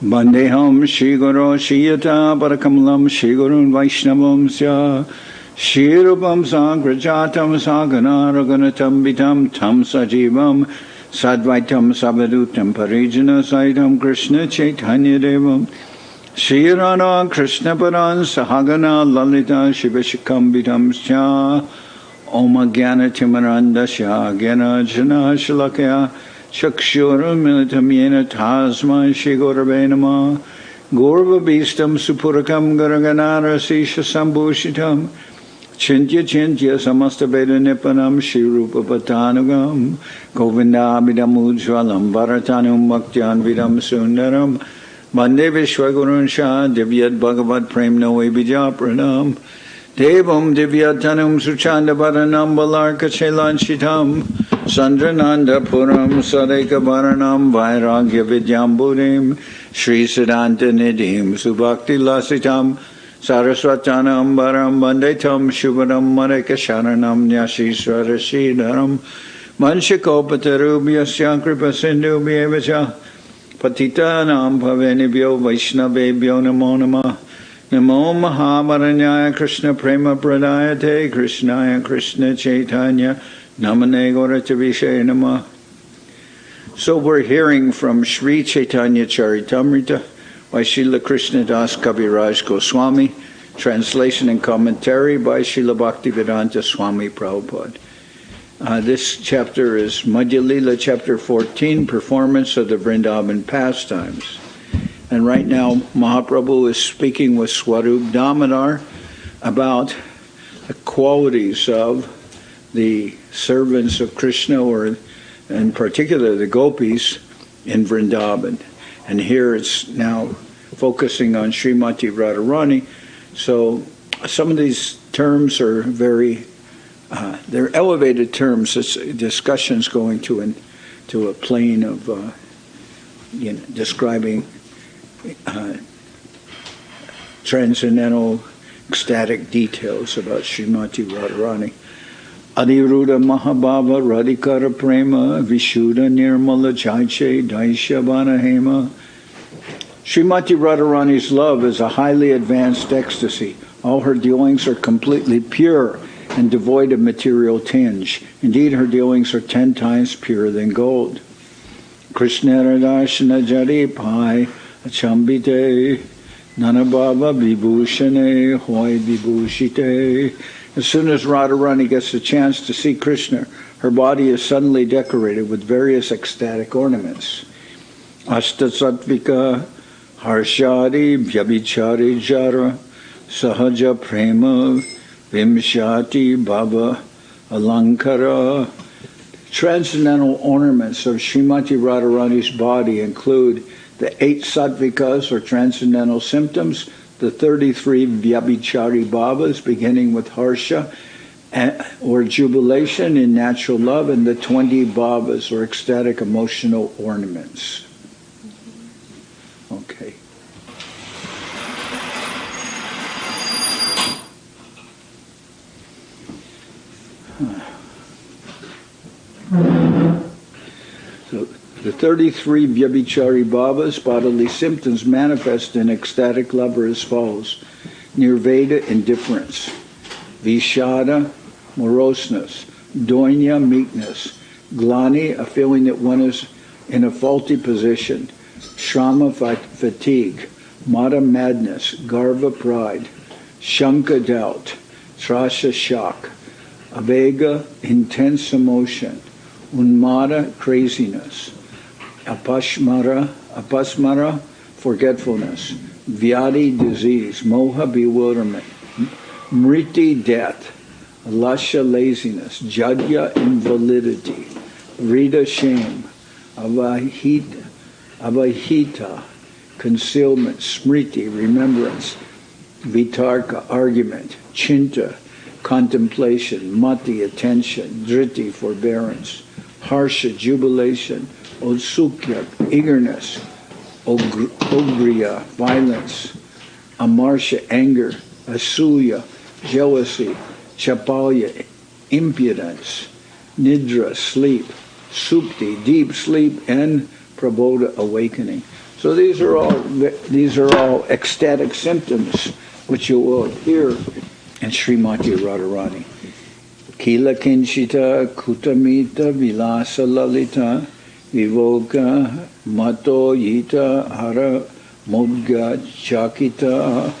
Bandeham Shri Guru Shiyata Parakamalam Shri Gurun Vaishnavam Sya Shri Rupam Sangrajatam Sagana Raganatam Vitam Tam Sajivam Sadvaitam Sabadutam Parijana Saitam Krishna Chaitanya Devam Shri Rana Krishna Paran Sahagana Lalita Shivashikam Vitam Sya Om Gyana Timaranda Sya Gyana Jana Shalakya Chakshura Militam Yena Tasma Shri Gurave Namah Gurva Bhistam Supurakam Garaganara Sisha Sambhushitam Chintya Chintya Samasta Veda Nipanam Shri Rupa Patanagam Govinda Abhidam Ujwalam Bharatanum Bhaktyan Vidam Sundaram Bande Vishwagurun Shah Divyat Bhagavat Prem Noe Bija Pranam Devam Divyatanum Suchanda Bharanam Balarka Chelan Sandrananda Puram Sadeka Bharanam Vairagya Vidyamburim Sri Siddhanta Nidhim Subhakti Lasitam Saraswatanam Baram Bandetam Shubharam Mareka Sharanam Nyashiswara Sridharam Manshikopatarubhyasya Kripa Sindhu Bhyevacha Patitanam Bhavenibhyo Vaishnavebhyo Namo Namah Namo Mahavaranyaya Krishna Prema Pradayate Krishnaya Krishna Chaitanya Namane Gauratavishe Namah. So we're hearing from Sri Chaitanya Charitamrita by Srila Krishnadas Kaviraj Goswami, translation and commentary by Srila Bhaktivedanta Swami Prabhupada. This chapter is Madhya-lila, chapter 14, performance of the Vrindaban pastimes. And right now, Mahaprabhu is speaking with Swarup Damodar about the qualities of the servants of Krishna, or in particular the gopis in Vrindaban. And here it's now focusing on Srimati Radharani. So some of these terms are very, they're elevated terms. It's discussions going to a plane of describing transcendental, ecstatic details about Srimati Radharani. Adiruda Mahabhava Radhikara Prema Vishuddha Nirmala Jaiche Daisha Vanahema. Srimati Radharani's love is a highly advanced ecstasy. All her dealings are completely pure and devoid of material tinge. Indeed, her dealings are 10 times purer than gold. Krishna Radharshana Jari Pai Achambite Nanabhava Vibhushane Hoy Vibhushite. As soon as Radharani gets a chance to see Krishna, her body is suddenly decorated with various ecstatic ornaments. Ashtasatvika Harshadi Vyabhichari Jara Sahaja Prema Vimshati Bhava Alankara. Transcendental ornaments of Srimati Radharani's body include the 8 sattvikas, or transcendental symptoms, the 33 vyabhichari bhavas, beginning with harsha, or jubilation in natural love, and the 20 bhavas, or ecstatic emotional ornaments. Okay. So the 33 vyabhichari bhavas, bodily symptoms, manifest in ecstatic love are as follows: nirveda, indifference; vishada, moroseness; doinya, meekness; glani, a feeling that one is in a faulty position; shrama, fatigue; mada, madness; garva, pride; shanka, doubt; trasha, shock; avega, intense emotion; unmada, craziness; apasmara, forgetfulness; vyadi, disease; moha, bewilderment; mriti, death; lasha, laziness; jadya, invalidity; vrida, shame; avahita, concealment; smriti, remembrance; vitarka, argument; chinta, contemplation; mati, attention; driti, forbearance; harsha, jubilation; otsukya, eagerness; ogriya, violence; amarsha, anger; asuya, jealousy; chapalya, impudence; nidra, sleep; supti, deep sleep; and prabodha, awakening. So these are all ecstatic symptoms which you will hear in Srimati Radharani. Kila kinchita kutamita vilasa lalita vivoka mato yita hara modga chakita.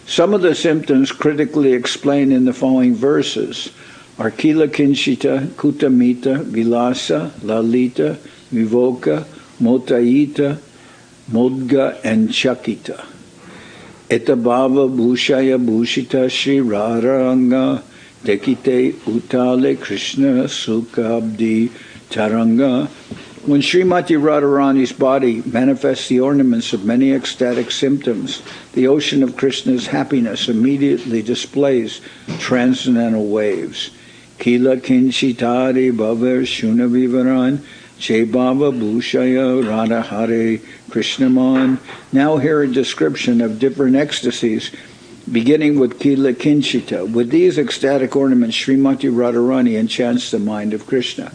Some of the symptoms critically explained in the following verses are Kila kinchita kutamita vilasa lalita vivoka motayita modga and chakita. Etabhava bhushaya bhushita Shri Radharanga dekite utale Krishna sukabdi taranga. When Srimati Radharani's body manifests the ornaments of many ecstatic symptoms, the ocean of Krishna's happiness immediately displays transcendental waves. Kila kinchitari bhaver shuna vivaran Chebhava Bhushaya Radhahare Krishnaman. Now hear a description of different ecstasies, beginning with Kila Kinchita. With these ecstatic ornaments, Srimati Radharani enchants the mind of Krishna.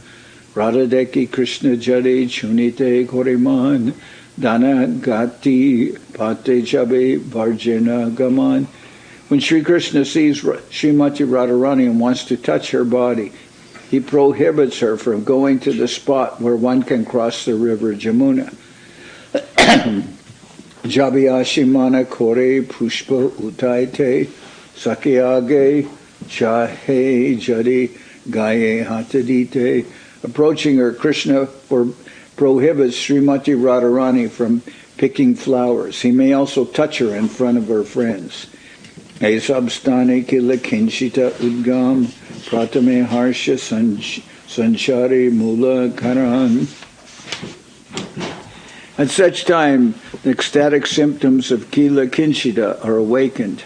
Radhadeki Krishna Jade Chunite Koriman Dana Gati Pate Chabe Varjana Gaman. When Sri Krishna sees Srimati Radharani and wants to touch her body, he prohibits her from going to the spot where one can cross the river Jamuna. Jabiyashimana kore pushpa utaite sakyage chahe jari gaye hatadite. Approaching her, Krishna prohibits Srimati Radharani from picking flowers. He may also touch her in front of her friends. Esabstane kila kinchita udgam pratame harsha sanchari mula karan. At such time, the ecstatic symptoms of Kila Kinchita are awakened.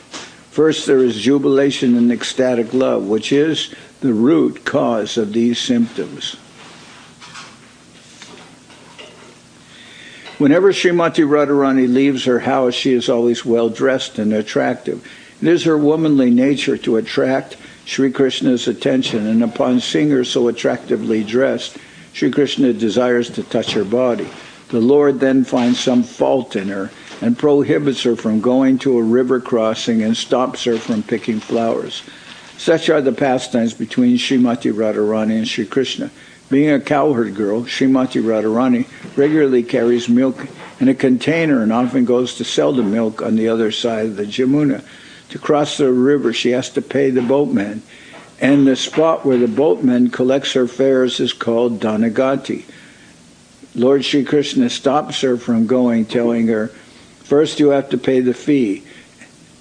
First, there is jubilation and ecstatic love, which is the root cause of these symptoms. Whenever Srimati Radharani leaves her house, she is always well dressed and attractive. It is her womanly nature to attract Sri Krishna's attention, and upon seeing her so attractively dressed, Sri Krishna desires to touch her body. The Lord then finds some fault in her and prohibits her from going to a river crossing and stops her from picking flowers. Such are the pastimes between Srimati Radharani and Sri Krishna. Being a cowherd girl, Srimati Radharani regularly carries milk in a container and often goes to sell the milk on the other side of the Jamuna. To cross the river, she has to pay the boatman, and the spot where the boatman collects her fares is called Dhanagati. Lord Sri Krishna stops her from going, telling her, first you have to pay the fee,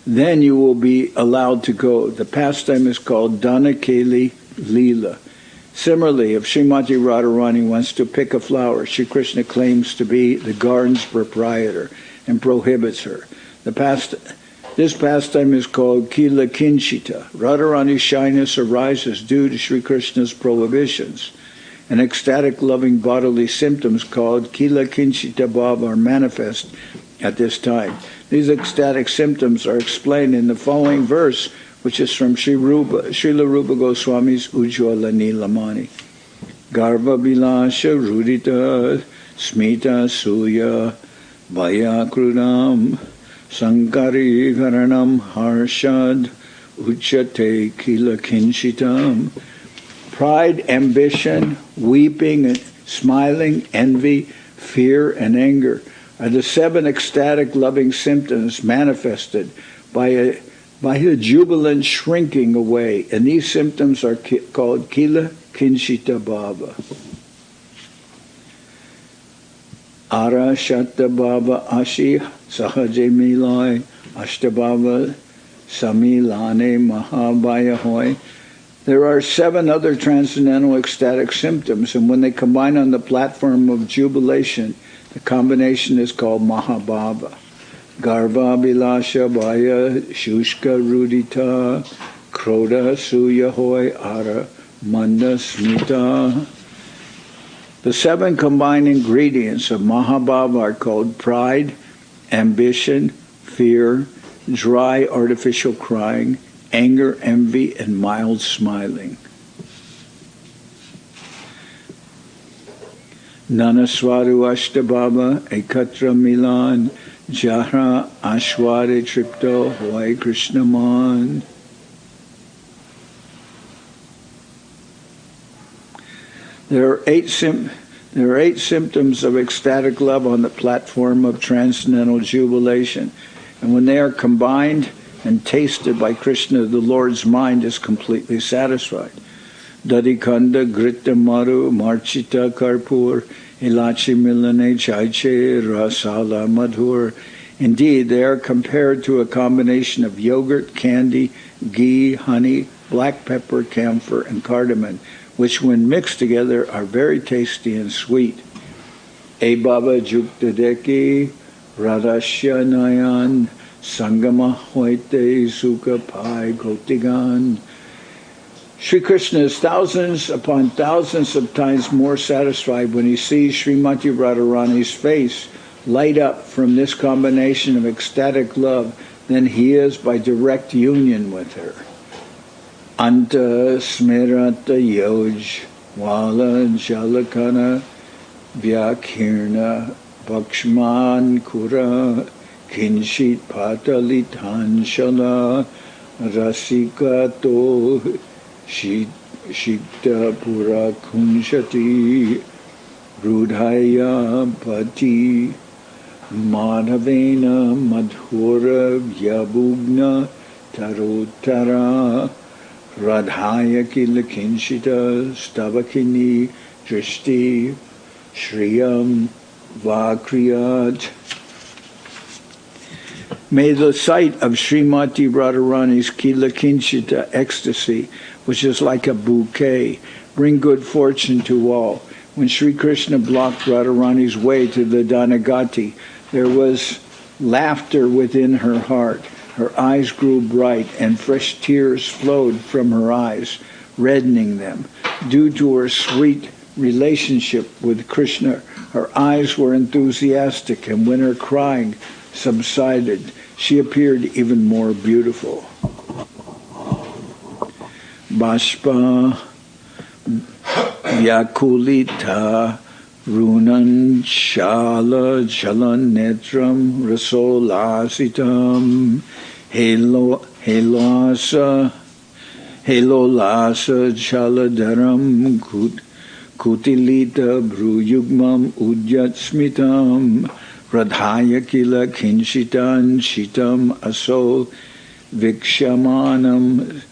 then you will be allowed to go. The pastime is called Dhanakeli Lila. Similarly, if Srimati Radharani wants to pick a flower, Sri Krishna claims to be the garden's proprietor and prohibits her. This pastime is called Kila Kinchita. Radharani's shyness arises due to Sri Krishna's prohibitions. And ecstatic loving bodily symptoms called Kila Kinchita Bhav are manifest at this time. These ecstatic symptoms are explained in the following verse, which is from Srila Rupa Goswami's Ujjwala Nilamani. Garva Vilasha Rudita Smita Suya Vaya Krudam Sankari Karanam Harshad Uchate Kila Kinchitam. Pride, ambition, weeping, smiling, envy, fear, and anger are the 7 ecstatic loving symptoms manifested by a jubilant shrinking away, and these symptoms are called Kila Kinchita Bhava. Ara Shatta Bhava Ashi Sahaje Milai Ashtabhava Samilane Mahabhaya Hoy. There are 7 other transcendental ecstatic symptoms, and when they combine on the platform of jubilation, the combination is called Mahabhava. Garva Bilasha Bhaya Shushka Rudita Kroda Suya Hoy Ara Manda Smita. The 7 combined ingredients of Mahabhava are called pride, ambition, fear, dry artificial crying, anger, envy, and mild smiling. Nanaswaru Ashtababa Ekatra Milan Jahra Ashware Tripto Hoy Krishnaman. There are eight symptoms of ecstatic love on the platform of transcendental jubilation, and when they are combined and tasted by Krishna, the Lord's mind is completely satisfied. Dadikanda Grita Maru Marchita Karpur Ilachi Milane Chaiche Rasala Madhur. Indeed, they are compared to a combination of yogurt, candy, ghee, honey, black pepper, camphor, and cardamom, which when mixed together are very tasty and sweet. E Baba Juktadeki Radashya Nayan Sangama Hoite Sukha Pai Gotigan. Sri Krishna is thousands upon thousands of times more satisfied when he sees Srimati Radharani's face light up from this combination of ecstatic love than he is by direct union with her. Anta Smirata Yoj Wala Jalakana Vyakirna Bhakshman Kura Kinshit Patalitan Shala Rasika To Shikta Pura Kunshati Rudhaya Pati Madhavena Madhura Vyabhugna Tarotara Radhaya Kila Kinshita Stavakini Drishti Shriyam Vakriyat. May the sight of Srimati Radharani's Kila Kinshita ecstasy, which is like a bouquet, bring good fortune to all. When Sri Krishna blocked Radharani's way to the Dhanagati, there was laughter within her heart. Her eyes grew bright, and fresh tears flowed from her eyes, reddening them. Due to her sweet relationship with Krishna, her eyes were enthusiastic, and when her crying subsided, she appeared even more beautiful. Bashpa Vyakulita Runan Shala Jalan Netram Rasolasitam Helolasa Chaladaram Kutilita Bruyugmam Udyatsmitam Radhaya Kila Kinshitan Shitam Aso Vikshamanam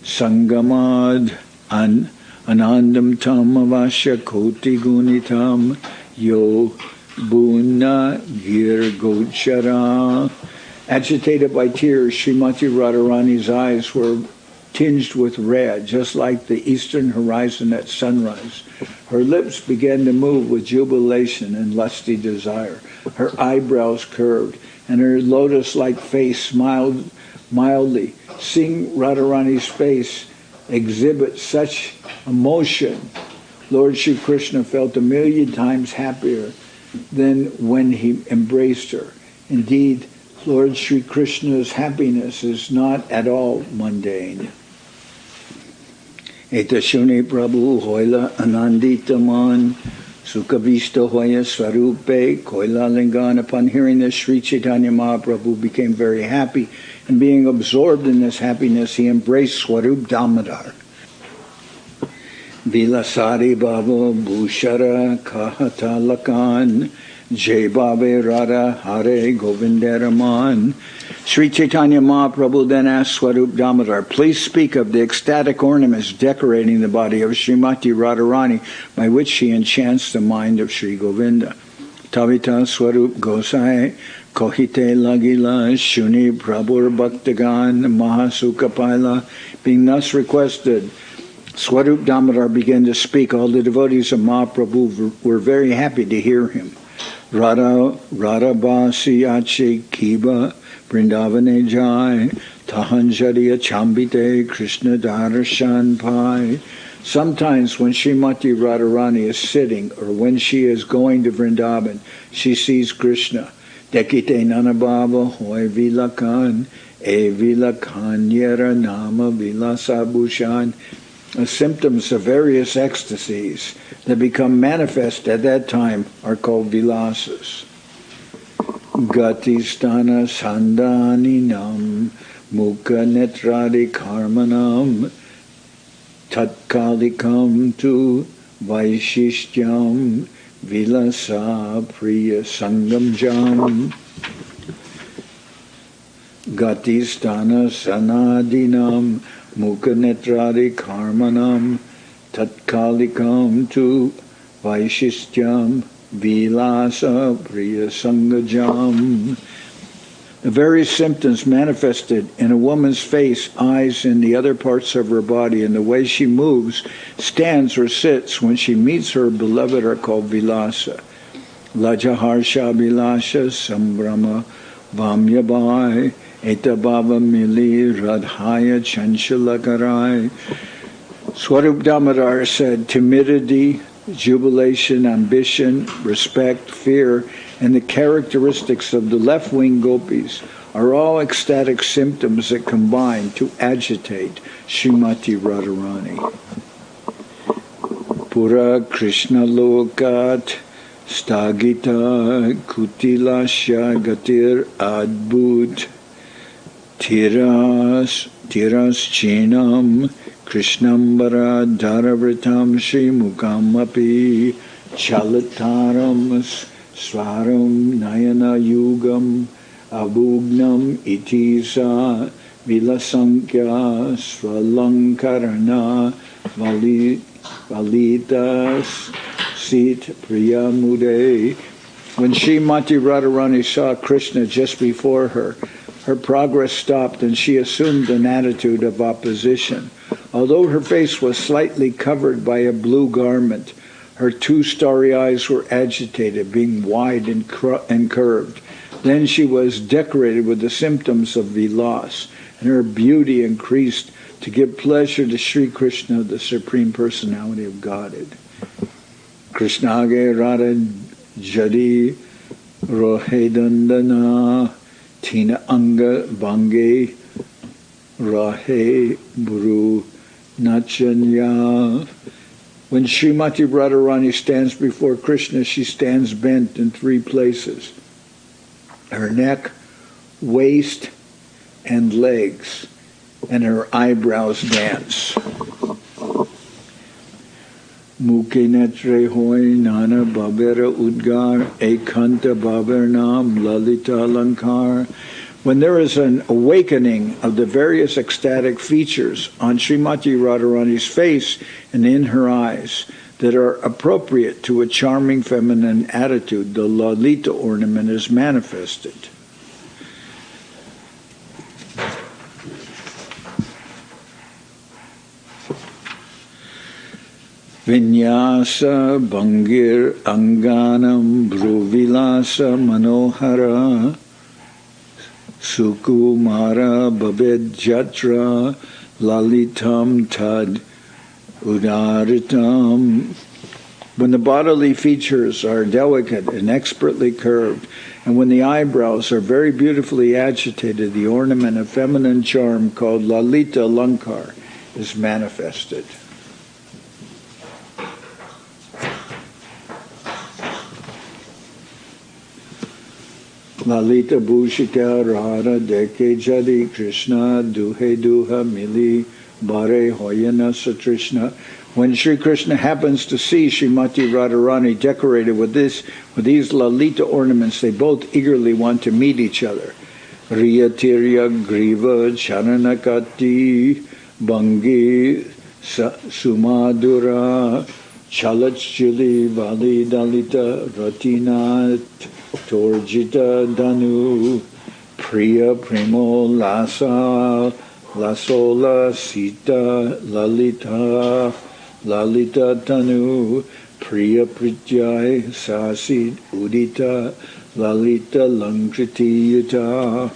Sangamad Anandam Tam Avasya Koti Gunitam Yo Buna Gir Gochara. Agitated by tears, Srimati Radharani's eyes were tinged with red, just like the eastern horizon at sunrise. Her lips began to move with jubilation and lusty desire. Her eyebrows curved, and her lotus-like face smiled mildly. Seeing Radharani's face exhibit such emotion, Lord Sri Krishna felt 1,000,000 times happier than when he embraced her. Indeed, Lord Sri Krishna's happiness is not at all mundane. Eta Shune Prabhu Hoila Ananditaman Sukhavista Hoya Swarupe Koila Lingan. Upon hearing this, Sri Chaitanya Mahaprabhu became very happy, and being absorbed in this happiness, he embraced Swarup Damodar. Vilasari Baba Bhushara Kahata Lakan Jai Babe Radha Hare Govindaraman. Sri Chaitanya Mahaprabhu then asked Swarup Damodar, please speak of the ecstatic ornaments decorating the body of Srimati Radharani, by which she enchants the mind of Sri Govinda. Tavita Swarup Gosai Kohite Lagila Shuni Prabhur Bhaktagan Mahasukapaila. Being thus requested, Swarup Damodar began to speak. All the devotees of Mahaprabhu were very happy to hear him. Radha Basi Ache Kiba Vrindavane Jai Tahanjariya Chambite Krishna Darshan Pai. Sometimes when Srimati Radharani is sitting, or when she is going to Vrindaban, she sees Krishna. Dekite Nanabhava Hoy Vilakan E Vilakan Yera Nama Vilasabhushan. symptoms of various ecstasies that become manifest at that time are called vilasas. Gati sthana sandhaninam mukha netradi karmanam tatkalikam tu vaishishtyam vilasa priya sangam jam. Gati sthana sanadinam mukha netradi karmanam tatkalikam tu vaishishtyam vilasa priya sangajam. The various symptoms manifested in a woman's face, eyes, and the other parts of her body, and the way she moves, stands, or sits when she meets her beloved are called vilasa. Lajaharsha vilasha sambrama vamyabai etabhava mili radhaya chanchalakarai. Swarup Damodar said, timidity, jubilation, ambition, respect, fear, and the characteristics of the left-wing gopis are all ecstatic symptoms that combine to agitate Srimati Radharani. Pura Krishna Lokat Stagita Kutilasya Gatir Adbhut Tiras Chinam Krishnambara Dharavritam Shri Mukamapi Chalataram Swarum Nayana Yugam Abhugnam Itisa Vilasankya Svalankarana Valitas Sit Priyamude. When Srimati Radharani saw Krishna just before her, her progress stopped and she assumed an attitude of opposition. Although her face was slightly covered by a blue garment, her two starry eyes were agitated, being wide and curved. Then she was decorated with the symptoms of vilas, and her beauty increased to give pleasure to Sri Krishna, the Supreme Personality of Godhead. Krishnage Radha Jadi Rohedandana Tina Anga Bange Rahe Buru Nachanya. When Srimati Radharani stands before Krishna, she stands bent in three places: her neck, waist, and legs, and her eyebrows dance. Mukhe netre hoy nana babera udgar ekanta babernam lalita lankar. When there is an awakening of the various ecstatic features on Srimati Radharani's face and in her eyes that are appropriate to a charming feminine attitude, the Lalita ornament is manifested. Vinyasa Bangir Anganam Bruvilasa Manohara Sukumara Babed Jatra Lalitam Tad Udaritam. When the bodily features are delicate and expertly curved, and when the eyebrows are very beautifully agitated, the ornament of feminine charm called Lalita Lankar is manifested. Lalita Bhushika Radha Deke Jadi Krishna Duhe Duha Mili Bare Hoyana Satrishna. When Sri Krishna happens to see Srimati Radharani decorated with these Lalita ornaments, they both eagerly want to meet each other. Riya Tirya Griva Charanakati Bangi Sumadura Chalachili Vali Dalita Ratinat Torjita Danu Priya Primo Lasa Lasola Sita Lalita Lalita Tanu Priya Prijay Sasid Udita Lalita Lankriti Yuta.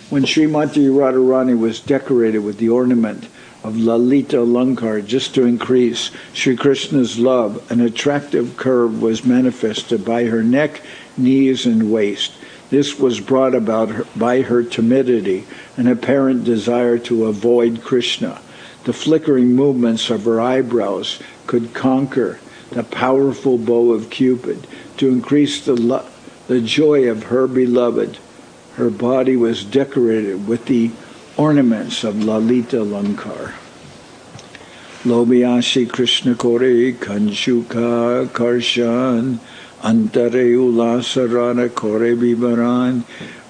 When Srimati Radharani was decorated with the ornament of Lalita Lankar just to increase Sri Krishna's love, an attractive curve was manifested by her neck, knees, and waist. This was brought about by her timidity, an apparent desire to avoid Krishna. the flickering movements of her eyebrows could conquer the powerful bow of Cupid. To increase the joy of her beloved, her body was decorated with the ornaments of Lalita Lankar. Lobhyashi Krishna Kore Kanshuka Karshan Antare Ulasarana Kore Bibaran.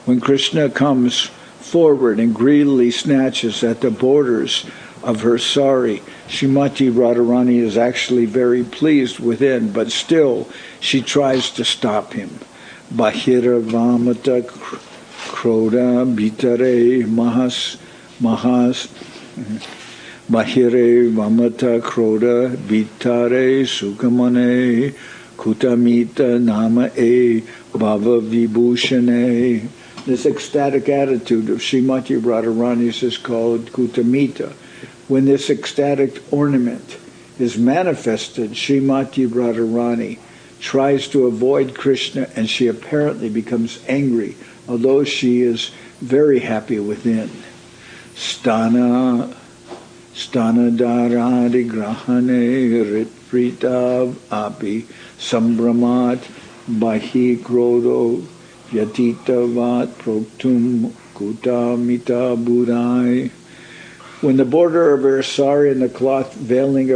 When Krishna comes forward and greedily snatches at the borders of her sari, Srimati Radharani is actually very pleased within, but still she tries to stop him. Bahira Vamata Kroda Bitare Mahas Bahire Vamata Kroda Bitare Sukamane Kutamita Nama E Bhava Vibhushane. This ecstatic attitude of Srimati Radharani's is called Kutamita. When this ecstatic ornament is manifested, Srimati Radharani tries to avoid Krishna and she apparently becomes angry, although she is very happy within. Stana Dharadi Grahane Ripritav Api Sambramat Bahi Krodo Yatitavat Proktum Kutamita Budai. When the border of her sari and the cloth veiling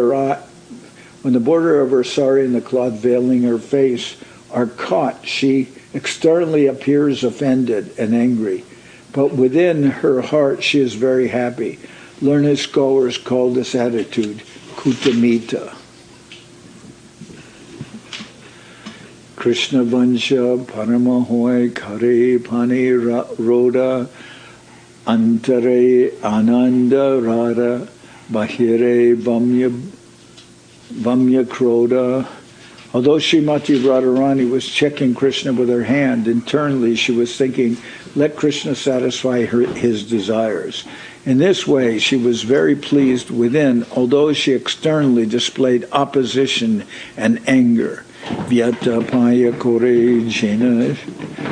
her face are caught, she externally appears offended and angry, but within her heart she is very happy. Learned scholars call this attitude Kutamita. Krishna Vansha Paramahoy Kare Pani Roda Antare Ananda Rada Bahire Vamya Kroda. Although Srimati Radharani was checking Krishna with her hand, internally she was thinking, let Krishna satisfy his desires. In this way, she was very pleased within, although she externally displayed opposition and anger. Vyatapaya Kore Jena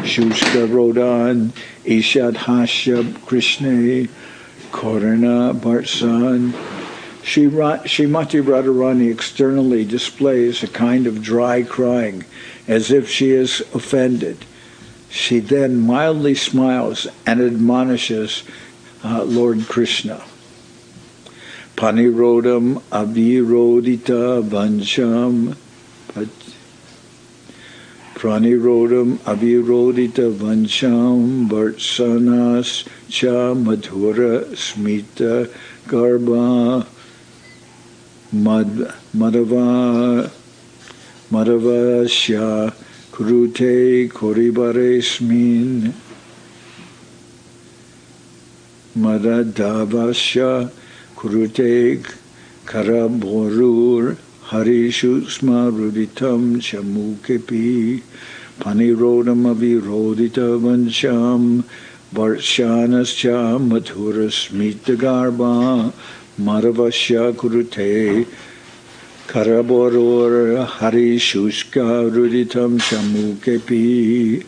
Shushka Rodan Ishad Hasha Krishna Korana Barsan. Srimati Radharani externally displays a kind of dry crying, as if she is offended. She then mildly smiles and admonishes Lord Krishna. Panirodam avirodita vancham Pranirodam avirodita vancham Vartsanas cha madhura smita garba Madhavasya kurute koribaresmin Madadavasya kurute karaborur harishu smaruditam chamukepi Panirodam avirodita vancham Varshanascha madhurasmita garba Madhavasya kurute karaboror harishushka ruditam chamukepi.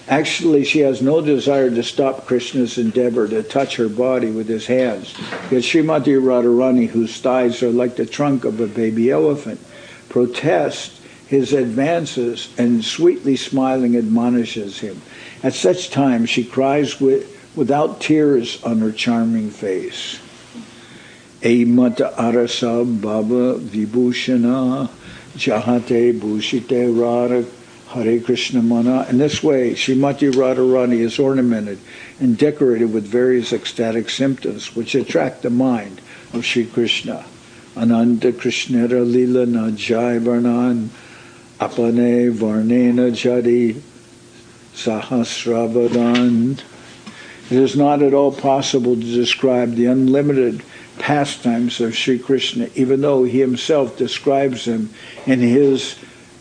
Actually, she has no desire to stop Krishna's endeavor to touch her body with his hands. Yet Srimati Radharani, whose thighs are like the trunk of a baby elephant, protests his advances and sweetly smiling admonishes him. At such times, she cries without tears on her charming face. Eimata arasa baba vibhushana jahate bhushite rara Hare Krishna mana. In this way, Srimati Radharani is ornamented and decorated with various ecstatic symptoms which attract the mind of Sri Krishna. Ananta Krishnera Lila na Jai Varnan Apane Varnena Jadi Sahasravadan. It is not at all possible to describe the unlimited pastimes of Sri Krishna, even though he himself describes them in his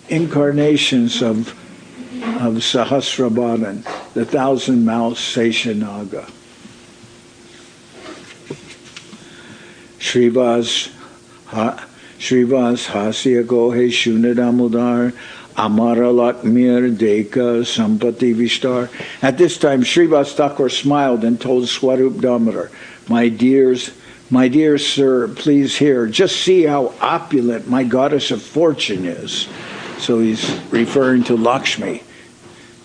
incarnations of Sahasrabhadan, the 1,000-mouthed Seshanaga. Srivas Hasya Gohe Shuna Damodar Amara Lakmir Deka Sampati Vishtar. At this time, Srivas Thakur smiled and told Swarup Damodar, my dears, My dear sir, please hear. Just see how opulent my goddess of fortune is. So he's referring to Lakshmi.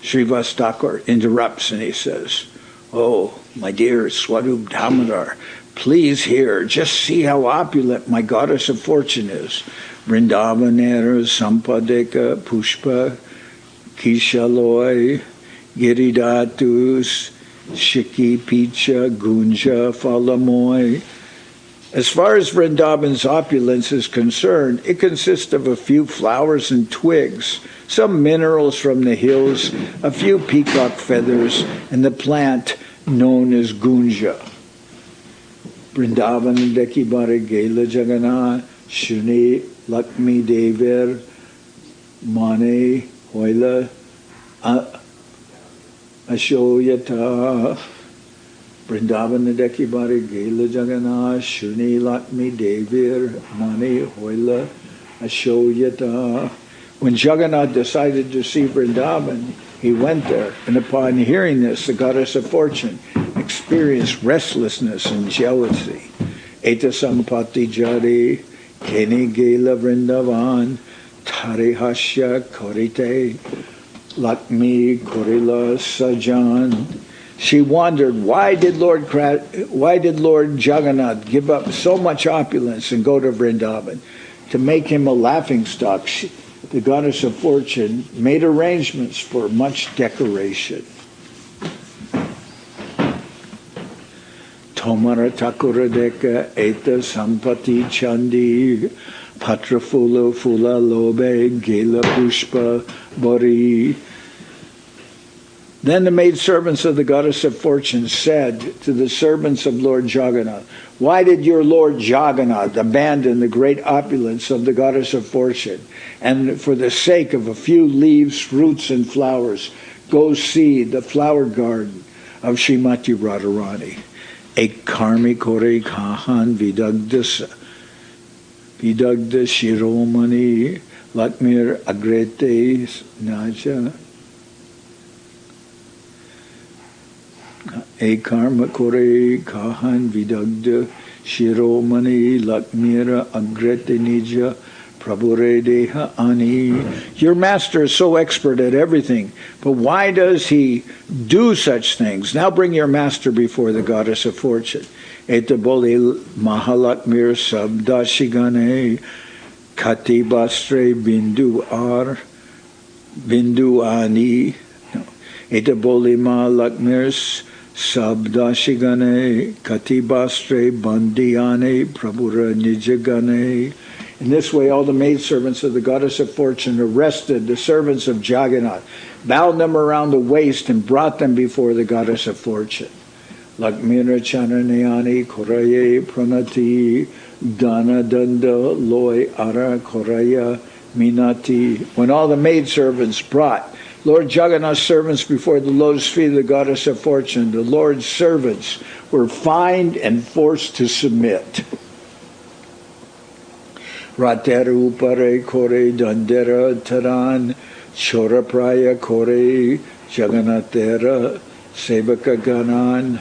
Srivas Thakur interrupts and he says, oh, my dear Swarup Damodar, please hear. Just see how opulent my goddess of fortune is. Vrindabanera Sampadeka Pushpa Kishaloy Giridatus Shiki Picha Gunja Falamoy. As far as Vrindaban's opulence is concerned, it consists of a few flowers and twigs, some minerals from the hills, a few peacock feathers, and the plant known as Gunja. Vrindavan Deki Bare Gela Jagana Shuni Lakshmi Dever Mane Hoila Ashoyata Vrindavan Deki Bare Gela Jagana Shuni Lakshmi Devir Mane Hoila Ashoyata. When Jagannath decided to see Vrindavan, he went there, and upon hearing this, the goddess of fortune experienced restlessness and jealousy. Eta Sampati Jari Keni Gela Vrindavan Tari Hasya Korite Lakshmi Korila Sajan. She wondered, why did Lord Jagannath give up so much opulence and go to Vrindavan? To make him a laughingstock, the goddess of fortune made arrangements for much decoration. Tomara Thakur Deka Eta Sampati Chandi Patra Fula Lobe Gela Pushpa Bori. Then the maidservants of the goddess of fortune said to the servants of Lord Jagannath, why did your Lord Jagannath abandon the great opulence of the goddess of fortune, and for the sake of a few leaves, roots, and flowers, go see the flower garden of Srimati Radharani? Ek karmi kore kahan vidagda shiromani lakmir agrete naja. E karma kore kahan vidagda shiromani lakmira agrete nija prabhure deha ani. Your master is so expert at everything, but why does he do such things? Now bring your master before the goddess of fortune. Eta boli mahalakmir sabdashigane kati bastre bindu ani. Eta boli mahalakmir sabdashigane katibastre bandiane prabhura nijagane. In this way, all the maidservants of the goddess of fortune arrested the servants of Jagannath, bound them around the waist, and brought them before the goddess of fortune. Lakmira chananayani koraye pranati dana danda loy ara koraya minati. When all the maidservants brought Lord Jagannath's servants before the lotus feet of the goddess of fortune, the Lord's servants were fined and forced to submit. Rateru upare kore dandera taran chorapraya kore jagannathera sevaka ganan.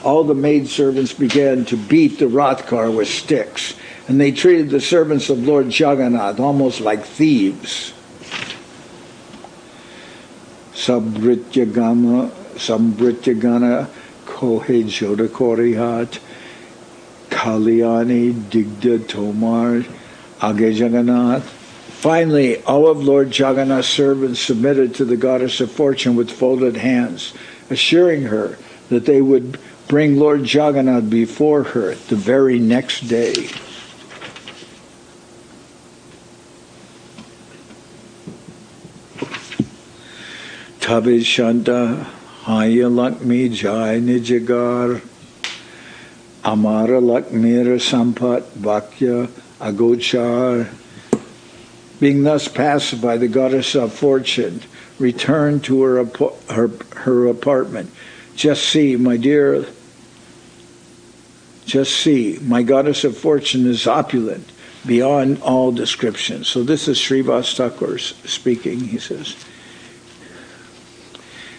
All the maidservants began to beat the Rath car with sticks, and they treated the servants of Lord Jagannath almost like thieves. Sambrityagana kohe joda korihat kalyani digda tomar age Jagannath. Finally, all of Lord Jagannath's servants submitted to the goddess of fortune with folded hands, assuring her that they would bring Lord Jagannath before her the very next day. Tabe Shanta Haya Lakmi Jai Nijagar Amara Lakmira Sampat Bhakya Agochar. Being thus pacified, the goddess of fortune returned to her apartment. Just see, my dear, my goddess of fortune is opulent beyond all description. So this is Srivas Thakur speaking, he says.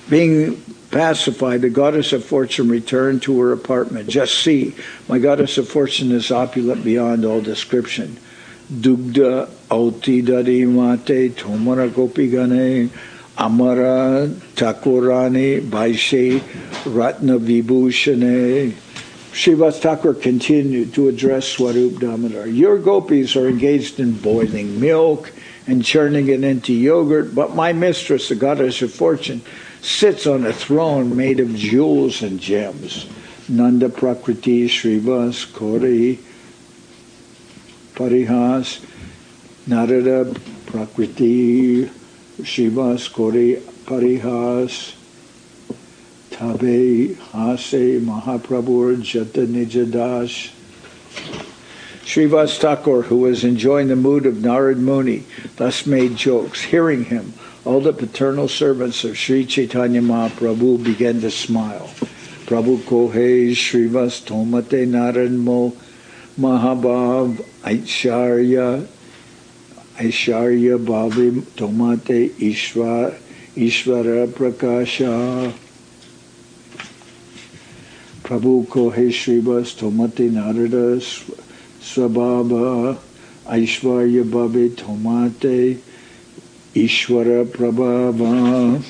Being pacified, the goddess of fortune returned to her apartment. Just see, my goddess of fortune is opulent beyond all description. Dugda auti dadi mate tomara gopigane amara takurani baishe ratna vibhushane. Srivas Thakur continued to address Swarup Damodar. Your gopis are engaged in boiling milk and churning it into yogurt, but my mistress, the goddess of fortune, sits on a throne made of jewels and gems. Nanda Prakriti Srivas Kori Parihas Narada Prakriti Srivas Kori Parihas Tabe Hase Mahaprabhu Jata Nijadash. Srivas Thakur, who was enjoying the mood of Narad Muni, thus made jokes. Hearing him, all the paternal servants of Sri Chaitanya Mahaprabhu began to smile. Prabhu Kohe Srivas Tomate Narad Mo Mahabhav Aicharya Bhavi Tomate Ishvara Prakasha. Prabhu Kohe Srivas Tomate Narada Swabhava Aishvarya Bhavi Tomate Ishvara Prabhava.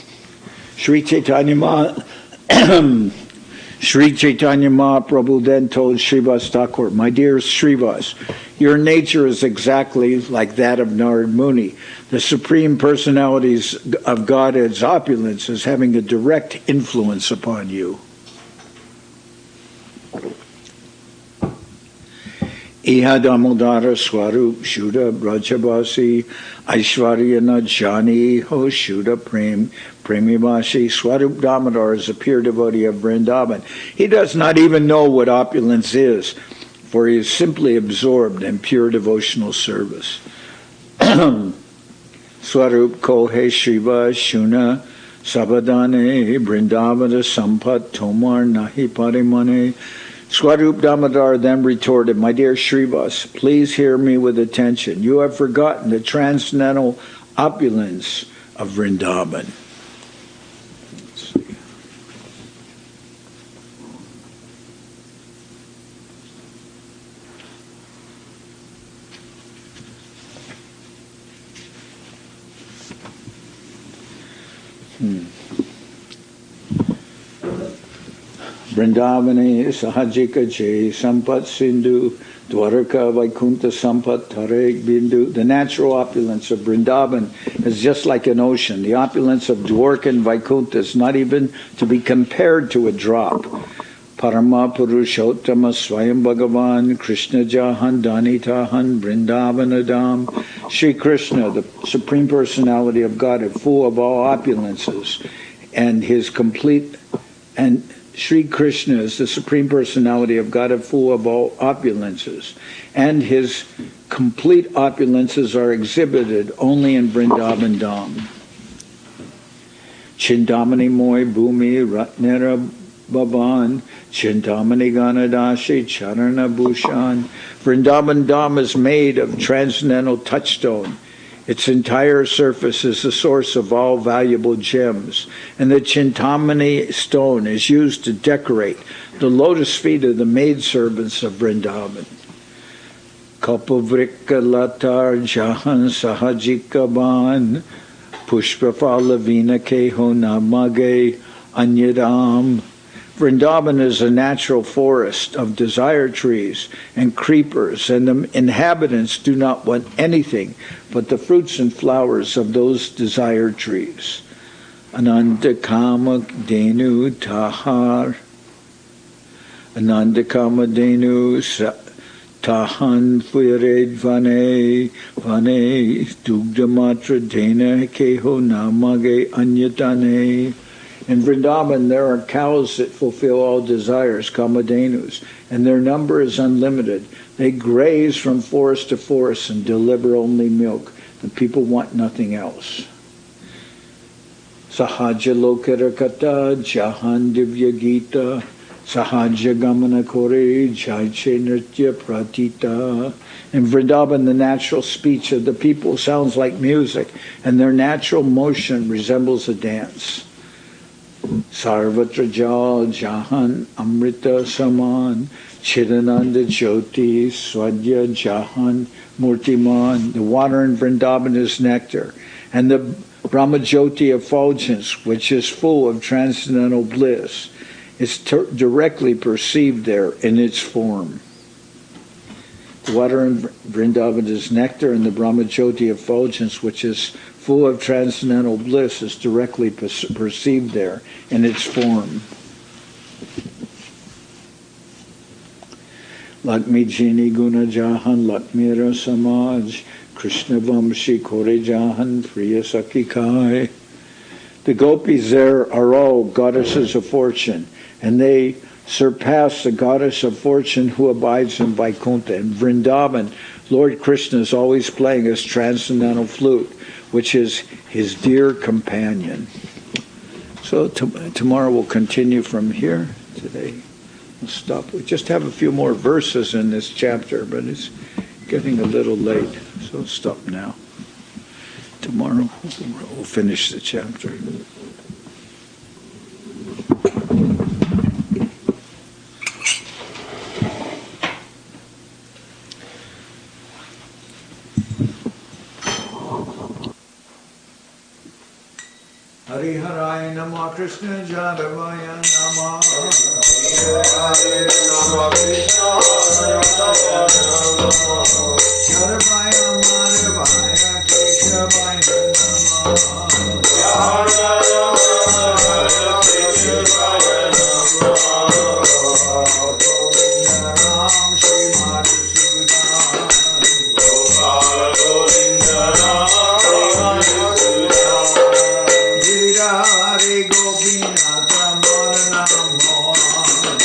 Sri Chaitanya Mahaprabhu then told Srivas Thakur, my dear Srivas, your nature is exactly like that of Narad Muni. The Supreme Personalities of Godhead's opulence is having a direct influence upon you. Iha Damodara Swarup Shuddha Brajabasi Aishwarya Najani Ho Shuddha Premivashi. Swarup Damodar is a pure devotee of Vrindaban. He does not even know what opulence is, for he is simply absorbed in pure devotional service. Swarup Kohe Shiva Shuna Sabadane Vrindavana Sampat Tomar Nahi Parimane. Swarup Damodar then retorted, my dear Srivas, please hear me with attention. You have forgotten the transcendental opulence of Vrindaban. Let's see. Vrindavane Sahajika Jay Sampat Sindhu Dwaraka Vaikuntha Sampat Tarek Bindu. The natural opulence of Vrindaban is just like an ocean. The opulence of Dwarka and Vaikuntha is not even to be compared to a drop. Parama Purushottama Swayam Bhagavan Krishna Jahan Danitahan Vrindavanadam. Sri Krishna, the Supreme Personality of God, is full of all opulences, and his complete and Sri Krishna is the Supreme Personality of God, full of all opulences, and his complete opulences are exhibited only in Vrindavan Dham. Chindamani Moy Bhumi Ratnera Bhavan Chindamani Ganadashi Charana Bhushan. Vrindavan Dham is made of transcendental touchstone. Its entire surface is the source of all valuable gems, and the Chintamani stone is used to decorate the lotus feet of the maidservants of Vrindavan. Kapavrika Latar Jahan Sahajika Ban Pushpafala Vina Keho Namage Anyadam. Vrindavan is a natural forest of desire trees and creepers, and the inhabitants do not want anything but the fruits and flowers of those desire trees. Anandakama Denu Tahar Anandakama Denu Tahan Fuyared Vane Dugdamatra Dena Keho Namage Anyatane. In Vrindavan, there are cows that fulfill all desires, kamadhenus, and their number is unlimited. They graze from forest to forest and deliver only milk. The people want nothing else. Sahaja Lokarakata Jahan Divya Gita Sahaja Gamana Kore Jaiche Nritya Pratita. In Vrindavan, the natural speech of the people sounds like music, and their natural motion resembles a dance. Sarvatra Jal Jahan Amrita Saman Chidananda Jyoti Swadya Jahan Murtiman. The water in Vrindaban is nectar, and the Brahmajyoti effulgence, which is full of transcendental bliss, is directly perceived there in its form. The water in Vrindaban is nectar, and the Brahmajyoti effulgence, which is full of transcendental bliss, is directly perceived there in its form. Lakshmi Jini Guna Jahan Lakmira Samaj Krishna Vamshi Kore Jahan Priya Sakikai. The gopis there are all goddesses of fortune, and they surpass the goddess of fortune who abides in Vaikuntha. In Vrindaban, Lord Krishna is always playing his transcendental flute, which is his dear companion. So tomorrow we'll continue from here. Today we'll stop. We just have a few more verses in this chapter, but it's getting a little late, so we'll stop now. Tomorrow we'll finish the chapter. Hari Harai Namah Krishna Jadavaya Namah Hari Namah Krishna Jadavaya Madhavaya Keshavaya Namah Ram Shri Madhusudan Hare Gopinatha Marana Mohan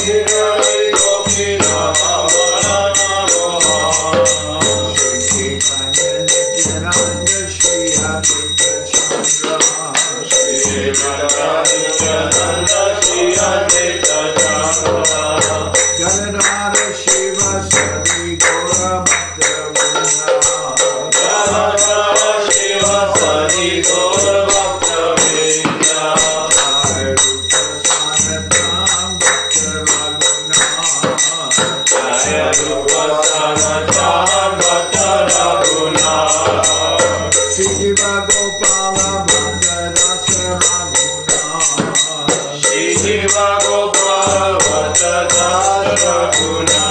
Hare Gopinatha Marana Mohan Shri Chaitanya Nityananda Shri Advaita Chandra Shri Nityananda Shri Advaita Chandra Janardan Shiva Sari Gora Bhakta Vrinda Janardan Shiva Sari Gora Shiva Gopala Bhanda Rasa Raguna Shiva Gopala Bhanda Rasa Raguna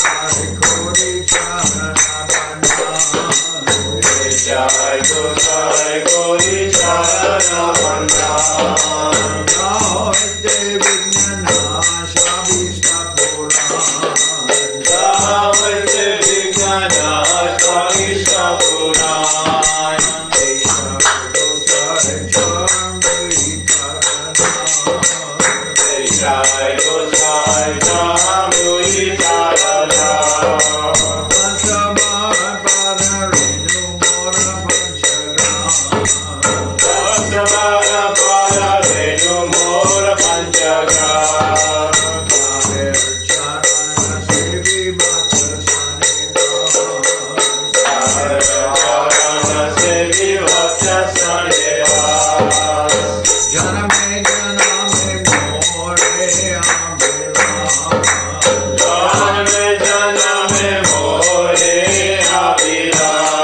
Jai Kori Charanabana Jai Kori Charanabana Jai Devi Jnana Shabhishta Pura Jai Devi Jnana Shabhishta Pura Jana me jana me more abhiraj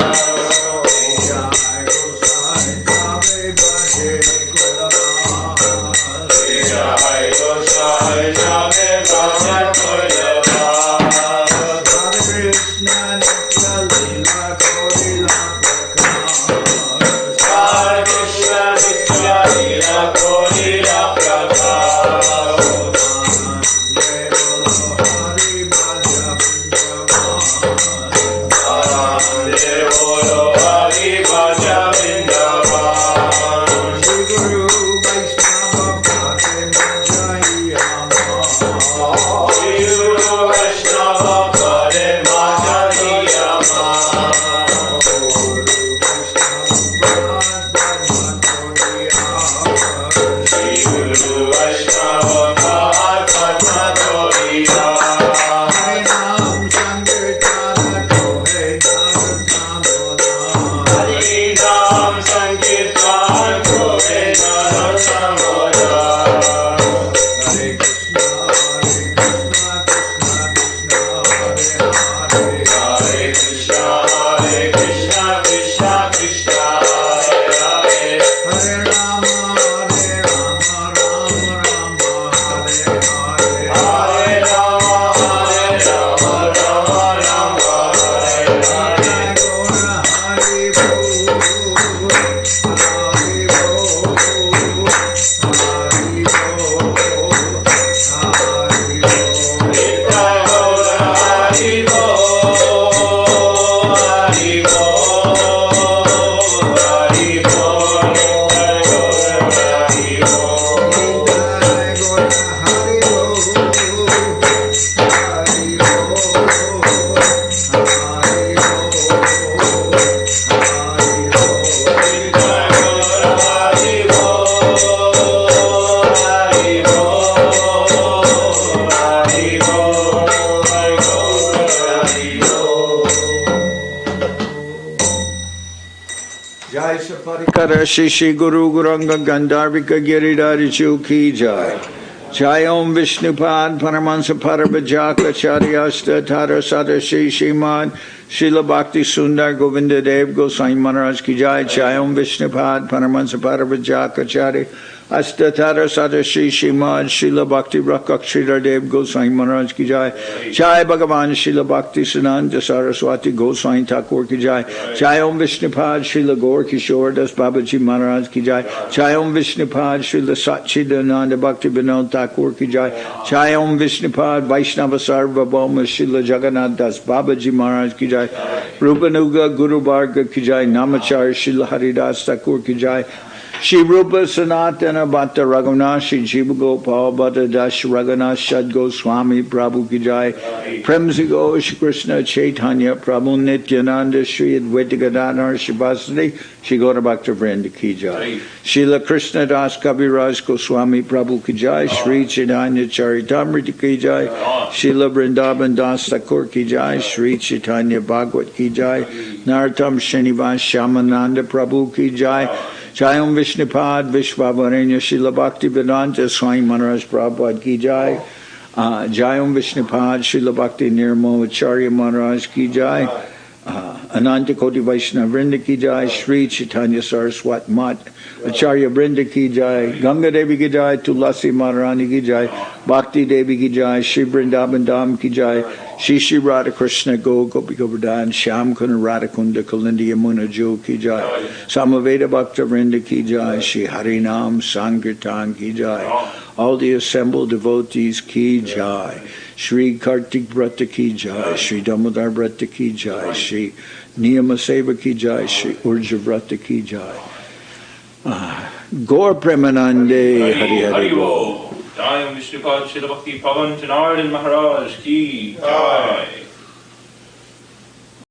Jai Saparikara Shishi Guru Guranga Gandharvika Giridhari Ki Jai. Jai Om Vishnupad Paramahansa Parabhajaka Charyasta Tara Sada Shishi Mad Srila Bhakti Sundar Govinda Dev Goswami Maharaj Ki Jai. Jai Om Vishnupad Paramahansa Parabhajaka Chari Astatara Sadashi Shimad Srila Bhakti Rakshidhar Dev Goswami Maharaj Ki Jai. Jai Bhagavan Srila Bhakti Sananda Saraswati Goswami Thakur Ki Jai. Jai Om Vishnupad Srila Gaur Kishore Das Babaji Maharaj Ki Jai. Jai Om Vishnupad Srila Satchidananda Bhakti Vinod Thakur Ki Jai. Jai Om Vishnupad Vaishnava Sarvabhauma Srila Jagannath Das Babaji Maharaj Ki Jai. Rupanuga Guru Bharga Ki Jai. Namachar Srila Haridas Thakur Ki Jai. Shri Rupa Sanatana Bhatta Raghunath Shri Jiva Gopal Bhatta Dash Raghunath Shad Goswami Prabhu Ki Jai. Premsigo Shri Krishna Chaitanya Prabhu Nityananda Shri Advaita Gadadhar Shri Vasudeva Shri Gaura Bhakta Vrinda Ki Jai. Srila Krishnadas Kaviraj Goswami Prabhu Ki Jai. Sri Chaitanya Charitamrita Ki Jai. Srila Vrindaban Das Thakur Ki Jai. Sri Chaitanya Bhagavad Ki Jai. Narottam Srinivas Shamananda Prabhu Ki Jai. Jai Om Vishnupad Vishvavarenya Srila Bhakti Vedanta Swami Maharaj Prabhupada Ki Jai. Jai Om Vishnupad Srila Bhakti Nirmal Acharya Maharaj Ki Jai. Ananta Koti Vaishnava Vrinda Ki Jai. Sri Chaitanya Saraswat Mat Acharya Vrinda Ki Jai. Ganga Devi Ki Jai. Tulasi Maharani Ki Jai. Bhakti Devi Ki Jai. Shri Vrindaban Dham Ki Jai. Shri Shri Radha Krishna Go Gopi Govardhan Shyam Kuna Radha Kunda Kalindi Yamuna Jo Ki Jai. Samaveda Bhakta Vrinda Ki Jai. Shri Harinam Sankirtan Ki Jai. All the assembled devotees Ki Jai. Shri Kartik Vrata Ki Jai. Shri Damodar Vrata Ki Jai. Shri Niyama Seva Ki Jai. Shri Urja Vrata Ki Jai. Gaur Premanande Hari Hari Bol. Jai Om Vishnupad Srila Bhakti Pavan Janardan Maharaj Ki Jai.